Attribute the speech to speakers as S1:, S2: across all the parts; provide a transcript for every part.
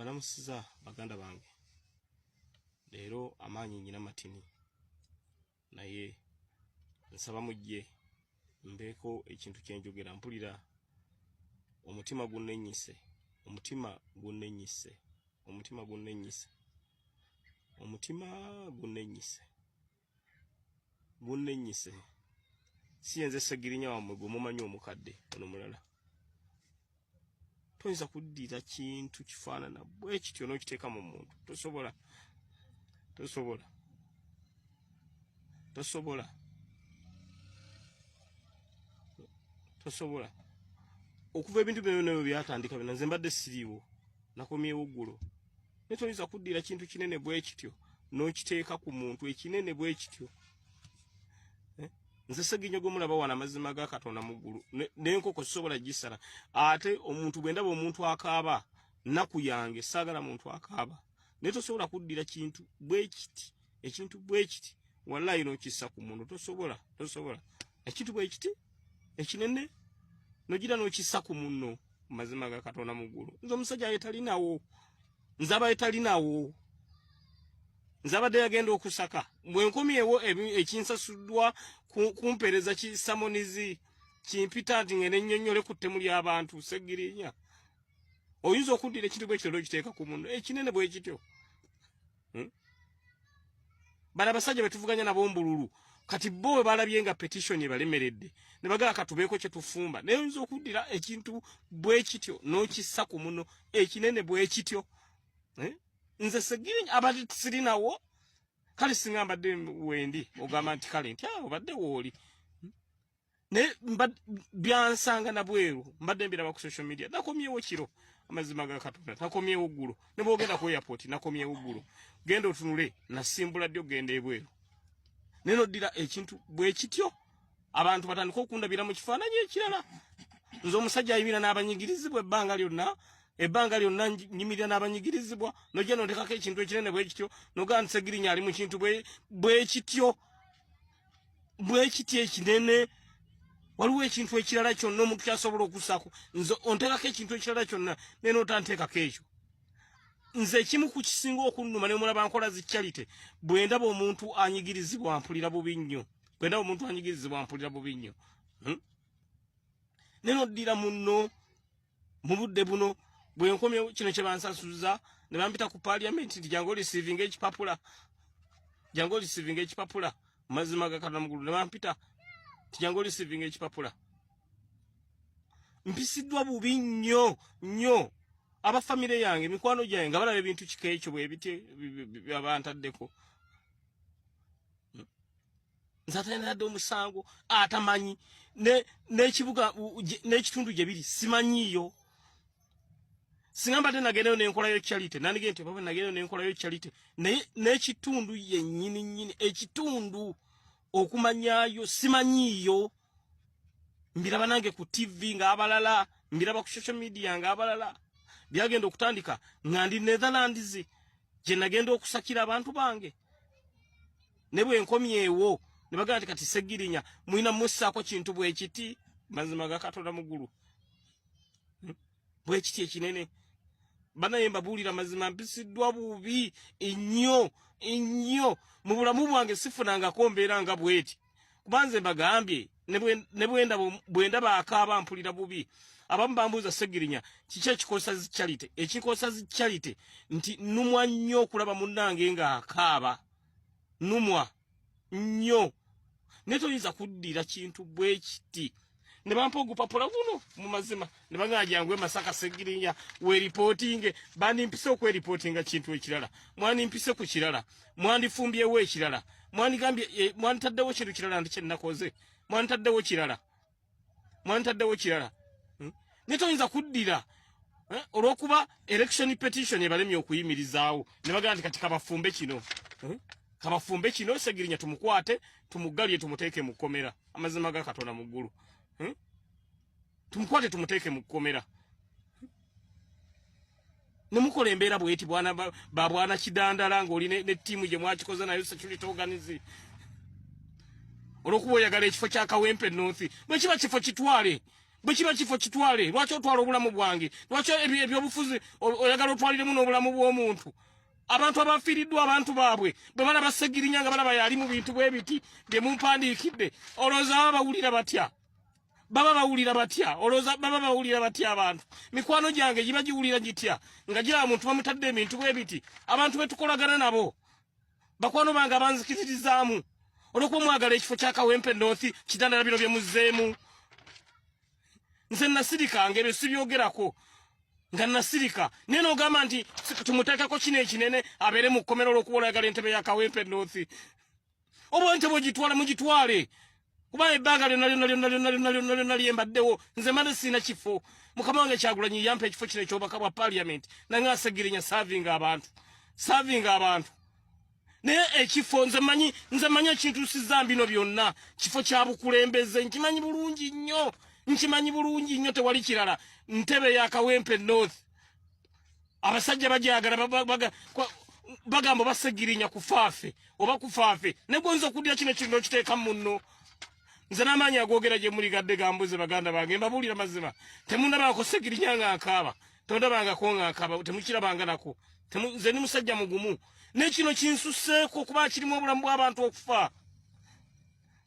S1: Mbalamusiza baganda bange. Leero amaanyi nyina matini. Naye nsaba mujje mbeeko ekintu kyenjogera mpulira omutima gunnenyise. Omutima gunnenyise. Omutima gunnenyise. Omutima gunnenyise. Gunnenyise. Siyenze Segirinya wamwe gwe mumanyi omukadde ono mulala. Toyinza kuddira kintu kifaanana bwe kityo n'okiteeka mu muntu. Tosobola. Tosobola. Tosobola. Tosobola. Okuva ebintu bino byatandika bino nze mbadde siriiwo. Nakomyewo ggulo. Ne toyinza kuddira kintu kinene bwe kityo n'okiteeka ku muntu ekinene bwe kityo. Nze Segirinya gwe mulaba wana amazima ga Katonda mu ggulu. N'enkoko sobola gisala. Ate omuntu bwe ndaba omuntu akaaba nnaku yange saagala muntu akaaba. Ne tosobola kuddira kintu bwe kiti. Ekintu bwe kiti. Wallahi n'okissa ku muntu. Tosobola. Tosobola. Ekintu bwe kiti. Ekinene. Nogira n'okissa ku munno. Mazima ga Katonda mu ggulu. Nze omusajja yetalinawo. Nzaba yetalinawo. Nzabadde yagenda okusaka. Bwe nkomyewo ekinsasuddwa kumpereza kisamonizi kimpita nti ngene nnyonnyole ku ttemu ly'abantu Segirinya. Oyinza okuddira ekintu bwe kityo n'okiteeka ku munno. Ekinene bwe kityo. Bala abasajja be tuvuganya nabo mbululu. Kati bo bwe balabye nga petition ebalemeredde. Ne bagala katubeeko kye tufumba. Naye oyinza okuddira ekintu bwe kityo n'okissa ku munno. Ekinene bwe kityo. Nze Segirinya abadde sirinawo. Kale singa mbadde wendi ogamba nti kale nti obadde wooli. Ne byansanga na bweru mbadde mbiraba ku social media. Nakomyewo kiro amazima ga Katonda. Nakomyewo ggulo. Ne boogenda ku airport nakomyewo ggulo. Genda otunule nasimbula ddyo genda ebweru. Neno ddira ekintu bwe kityo abantu batandika okundabira mu kifaananyi ekirala. Nze omusajja ayimira n'abanyigirizibwa ebbanga lyonna. Ebbanga lyonna nyimirira n'abanyigirizibwa nojja n'oteekako ekintu ekinene bwe kityo n'ogamba nti Segirinya ali mu kintu bwe kityo bwe kityo ekinene. Waliwo ekintu ekirala kyonna omuntu kyasobola okussaako. Nze onteekako ekintu ekirala kyonna naye n'otanteekako ekyo. Nze ekimu ku kisinga okunnuma ne mulaba nkola zi charity bwe ndaba omuntu anyigirizibwa mpulira bubi nnyo. Bwe ndaba omuntu anyigirizibwa mpulira bubi nnyo. Ne n'oddira munno mu budde buno bwe nkomyewo kino kye bansasuza ne bampita ku parliament nti jangu receiving ekipapula. Jangu receiving ekipapula. Mazima ga Katonda mu ggulu ne bampita nti jangu receiving ekipapula. Mpisiddwa bubi nnyo nnyo. Aba family yange mikwano gyange nga balaba ebintu kikeekyo bwe biti abantaddeko. Nzatayinadde omusango atamanyi n'ekibuga n'ekitundu gye biri simanyiyo. Singa mbadde nagendayo n'enkolayo charity nandige nti baba nagendayo n'enkolayo charity n'ekitundu yennyini nnyini ekitundu okumanyayo simanyiyo. Mbiraba nange ku TV ng'abalala mbiraba ku social media ng'abalala. Byagenda okutandika nga ndi Netherlands gye nagenda okusakira abantu bange. Ne bwe nkomyewo ne bagamba nti kati Segirinya mulina mussaako kintu bwe kiti. Mazima ga Katonda mu ggulu. Bwe kiti ekinene. Banaye mbabuulira mazima mpisiddwa bubi ennyo ennyo. Mu bulamu bwange sifunangako mbeera nga bweti. Kubanze mbagambye ne bwe ndaba akaaba mpulira bubi. Abamu bambuuza Segirinya kiki ekikosa zi charity. Ekikosa zi charity nti numwa nnyo okulaba munnange nga akaaba. Numwa nnyo. Ne toyinza kuddira kintu bwe kiti. Ne bampa ogupapula guno mu mazima ne bagamba jangu Masaka Segirinya we reporting bandi mpise okwereportinga kintu ekirala. Mwani mpise ku kirala. Mwandifumbyewo ekirala. Mwanigambye mwanitaddewo kintu kirala ndi kye nakoze. Mwanitaddewo kirala. Mwanitaddewo kirala. Ne toyinza kuddira olw'okuba election petition ebalemye okuyimirizaawo ne bagamba nti kati kabafumbe kino. Kabafumbe kino Segirinya tumukwate tumugalye tumuteeke mu kkomera. Amazima ga Katonda mu ggulu. Tumukwate tumuteeke mu kkomera. Ne mukola embeera bweti bwana Kidandala ng'oli ne ttiimu gye mwakikoza nayo security organize. Olw'okuba oyagala ekifo kya Kawempe North bwe kiba kifo kitwale. bwe kiba kifo kitwale lwaki otwala obulamu bwange lwaki ebyobufuzi oyagala otwaliremu n'obulamu bw'omuntu abantu abafiiriddwa abantu baabwe bwe balaba Sseggirinya nga balaba yali mu bintu bwe biti bye mumpandiikidde olowooza baba bawulira batya olowooza baba bawulira batya abantu mikwano gyange giba giwulira gitya nga giraba muntu bamutadde ebintu bwe biti abantu betukolagana nabo bakwano bange abanzikirizaamu olwokuba mwagala ekifo kya Kawempe North kitandala bino bye muzzeemu nze nasirika ng'ebyo sibyogerako nga nasirika naye n'ogamba nti tumuteekako kino ekinene abeere mu kkomero olw'okuba oyagala entebe ya Kawempe North oba entebe ogitwale mugitwale kuba ebbanga lyonna lyembaddewo nze mbadde sirina kifo mukama wange Kyagulanyi yampa ekifo kino ekyobubaka bwa Parliament nange Sseggirinya saavinga abantu naye ekifo nze mmanyi ekintuusizza bino byonna kifo kya bukulembeze nkimanyi bulungi nnyo tewali kirala ntebe ya Kawempe North abasajja bagyagala bagamba Basseggirinya kufaafe oba kufaafe ne gonza okuddira kino kintu okiteeka munno nze n'amaanyi agogera gye muli gadde gambuze baganda bange mbabuulira mazima temundabangako Sseggirinya ng'akaaba tondabangako ng'akaaba temukirabanga nako nze ni musajja mugumu n'ekino kinsusseeko kuba kirimu obulamu bw'abantu okufa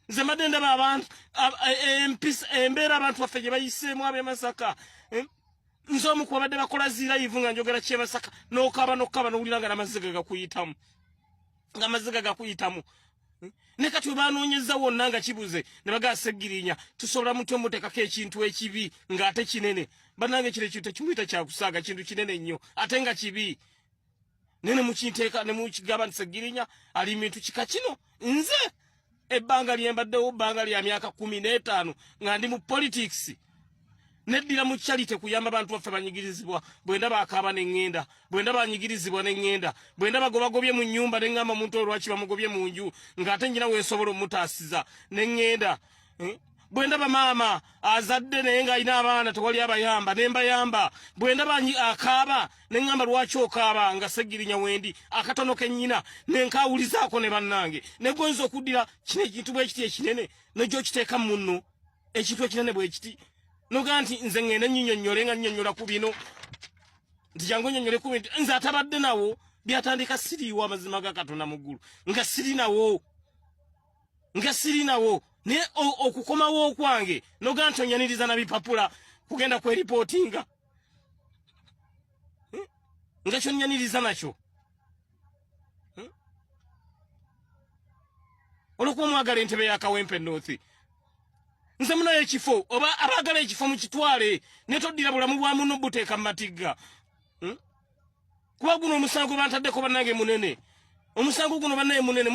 S1: nze mbadde ndaba abantu embeera abantu baffe gye bayiseemu ab'e Masaka nze omu ku babadde bakola zirayivu nga njogera ky'e Masaka n'okaaba n'owulira nga n'amazzi gagakuyitamu ne kati we banoonyeza wonna nga kibuze ne bagala Sseggirinya tusobola mutya omuteekako ekintu ekibi ng'ate kinene bannange kino ekintu tekimuyita kyakusaaga kintu kinene nnyo ate nga kibi nene mukiteeka ne mukigamba nti Sseggirinya ali bintu kika kino nze ebbanga lyembaddewo bbanga lya myaka 15 nga ndi mu politics neddira mu charity kuyamba abantu baffe banyigirizibwa bwenda bakaaba n'engenda bwenda banyigirizibwa n'engenda bwenda bagobagobye mu nnyumba n'engamba muntu olwaki bamugobye mu nju ng'ate njina weesobola omutaasiza n'engenda bwenda bamaama azadde naye ng'alina abaana tewali abayamba nembayamba bwenda akaaba n'engamba lwaki okaaba nga Sseggirinya wendi akatono kennyina nenkawulizaako ne bannange negonza okuddira kino ekintu bwe kiti ekinene nejyokiteeka munno ekintu ekinene bwe kiti noga nti nze ngenda nnyinnyonnyole nga nnyonnyola ku bino nti jangu nnyonnyole ku bintu nze atabadde nawo byatandika siriiwo amazima ga Katonda mu ggulu nga siri nawo naye okukomawo okwange noga nti onyaniriza na bipapula kugenda kweripootinga nga kyonnyaniriza nakyo olwokuba mwagala entebe ya Kawempe North nze munayo ekifo oba abaagala ekifo mu kitwale ne toddira bulamu bwa muno buteeka mu matigga kuba guno omusango bantaddeko bannange munene omusango guno bannaye munene